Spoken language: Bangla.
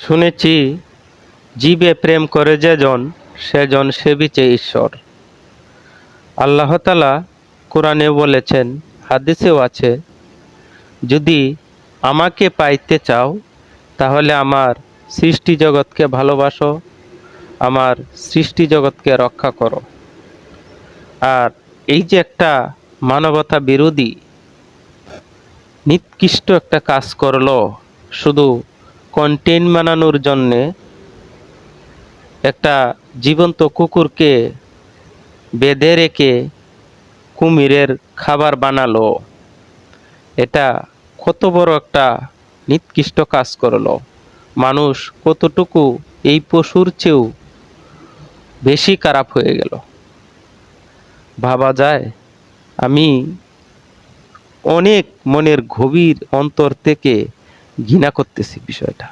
শুনেছি, জীবে প্রেম করে যেজন সেজন সেবিছে ঈশ্বর। আল্লাহ তাআলা কোরআনে বলেছেন, হাদিসেও আছে, যদি আমাকে পাইতে চাও তাহলে আমার সৃষ্টি জগৎকে ভালোবাসো, আমার সৃষ্টি জগৎকে রক্ষা করো। আর এই যে একটা মানবতা বিরোধী নিকৃষ্ট একটা কাজ করলো, শুধু কন্টেন্ট বানানোর জন্যে একটা জীবন্ত কুকুরকে বেঁধে রেখে কুমিরের খাবার বানালো। এটা কত বড় একটা নিকৃষ্ট কাজ করলো। মানুষ কতটুকু এই পশুর চেয়েও বেশি খারাপ হয়ে গেল, ভাবা যায়? আমি অনেক মনের গভীর অন্তর থেকে ঘৃণা করতেছি বিষয়টা।